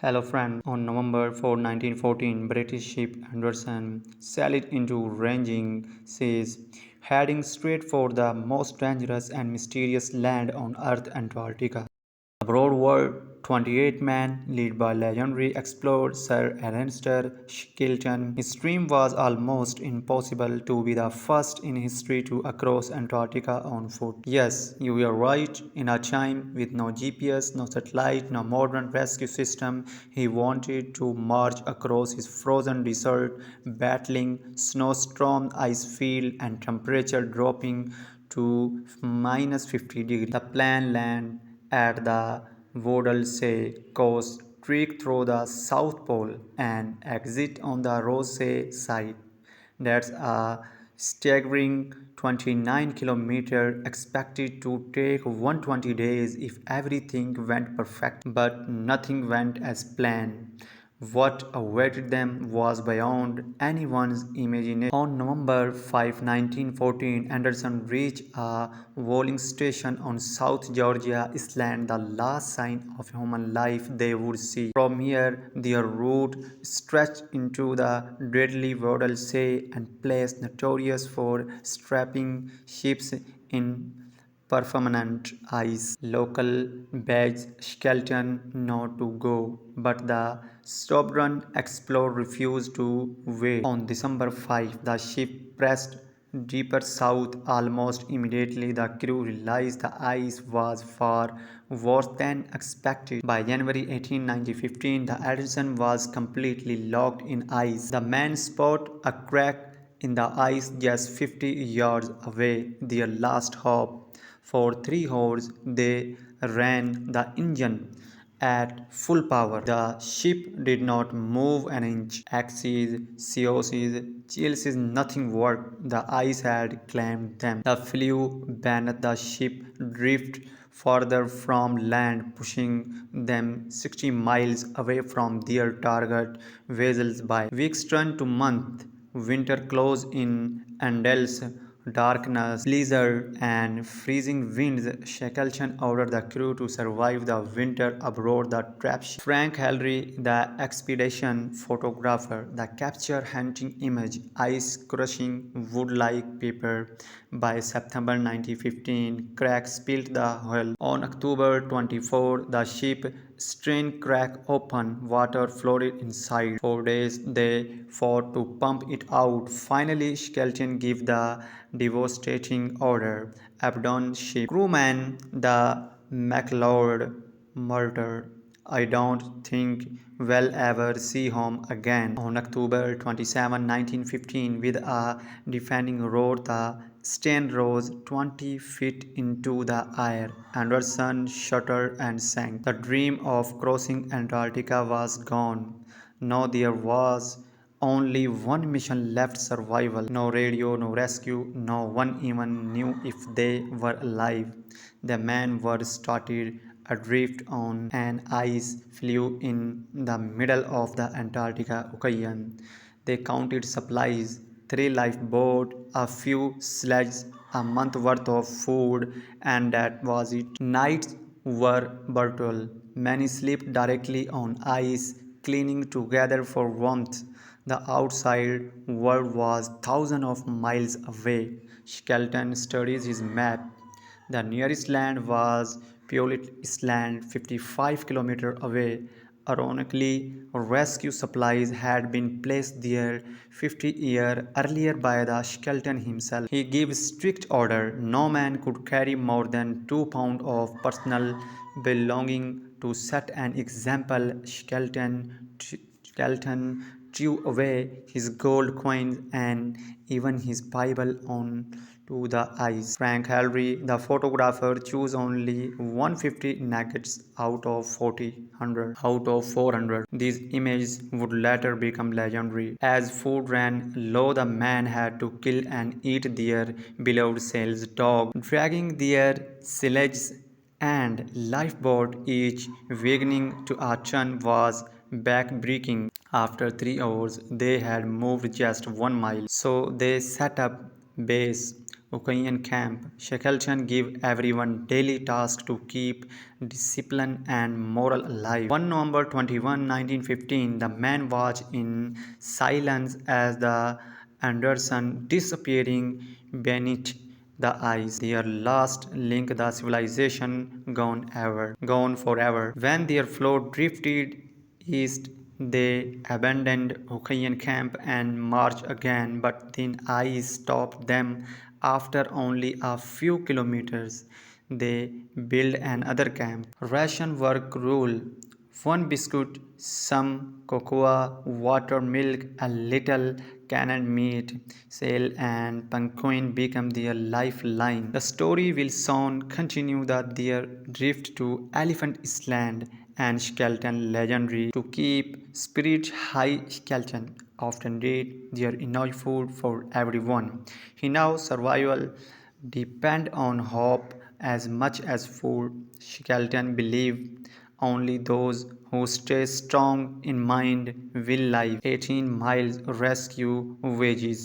Hello friend, on November 4, 1914, British ship Anderson sailed into raging seas, heading straight for the most dangerous and mysterious land on Earth, Antarctica. Aboard were 28 men, led by legendary explorer Sir Ernest Shackleton. His dream was almost impossible to be the first in history to cross Antarctica on foot. Yes, you were right. In a time with no GPS, no satellite, no modern rescue system, he wanted to march across his frozen desert, battling snowstorm, ice field, and temperature dropping to minus 50 degrees. The plane landed at the Weddell Sea coast, trek through the South Pole, and exit on the Ross Sea side. That's a staggering 29 kilometers, expected to take 120 days if everything went perfect. But nothing went as planned. What awaited them was beyond anyone's imagination. On November 5, 1914, Anderson reached a whaling station on South Georgia Island, the last sign of human life they would see. From here, their route stretched into the deadly Weddell Sea and place notorious for strapping ships in permanent ice. Local begged Shackleton not to go, but the stubborn explorer refused to wait. On December 5, the ship pressed deeper south. Almost immediately, the crew realized the ice was far worse than expected. By January 18, 1915, the Edison was completely locked in ice. The men spotted a crack in the ice just 50 yards away, their last hope. For 3 hours, they ran the engine at full power. The ship did not move an inch. Axes, COCs, chills, nothing worked. The ice had claimed them. The flew beneath the ship drift further from land, pushing them 60 miles away from their target vessels. By weeks turned to months. Winter closed in, endless darkness, blizzard, and freezing winds. Shackleton ordered the crew to survive the winter aboard the trap ship. Frank Henry, the expedition photographer, the capture hunting image, ice crushing wood like paper. By September 1915, cracks spilled the hull. On October 24, the ship stern crack open, water flooded inside. For days they fought to pump it out. Finally, Shackleton gave the devastating order: abandon ship. Crewman, the McLeod murdered. I don't think we'll ever see home again. On October 27, 1915, with a deafening roar, the stern rose 20 feet into the air. Anderson shuddered and sank. The dream of crossing Antarctica was gone. Now there was only one mission left: survival. No radio, no rescue, no one even knew if they were alive. The men were started adrift on an ice floe in the middle of the Antarctica Ocean. They counted supplies: 3 lifeboats, a few sledges, a month worth of food, and that was it. Nights were brutal. Many slept directly on ice, clinging together for warmth. The outside world was thousands of miles away. Shackleton studies his map. The nearest land was Pullet Island, 55 kilometers away. Ironically, rescue supplies had been placed there 50 years earlier by the Shackleton himself. He gave strict order: no man could carry more than 2 pounds of personal belonging. To set an example, Shackleton threw away his gold coins and even his Bible on to the ice. Frank Henry, the photographer, chose only 150 nuggets out of 400. These images would later become legendary. As food ran low, the men had to kill and eat their beloved sail's dog, dragging their sledges and lifeboat. Each wakening to a ton was backbreaking. After 3 hours, they had moved just 1 mile, so they set up base. Ukrainian camp. Shackleton gave everyone daily tasks to keep discipline and morale alive. 1 November 21, 1915, the men watched in silence as the Anderson disappearing beneath the ice. Their last link, the civilization gone forever. When their float drifted east, they abandoned Hokkien camp and marched again, but thin ice stopped them after only a few kilometers. They built another camp. Ration work rule: one biscuit, some cocoa, water, milk, a little canned meat, sail and pumpkin become their lifeline. The story will soon continue that their drift to Elephant Island and Shackleton legendary to keep spirit high. Shackleton often did their enough food for everyone. He now survival depend on hope as much as food. Shackleton believed only those who stay strong in mind will live 18 miles rescue wages.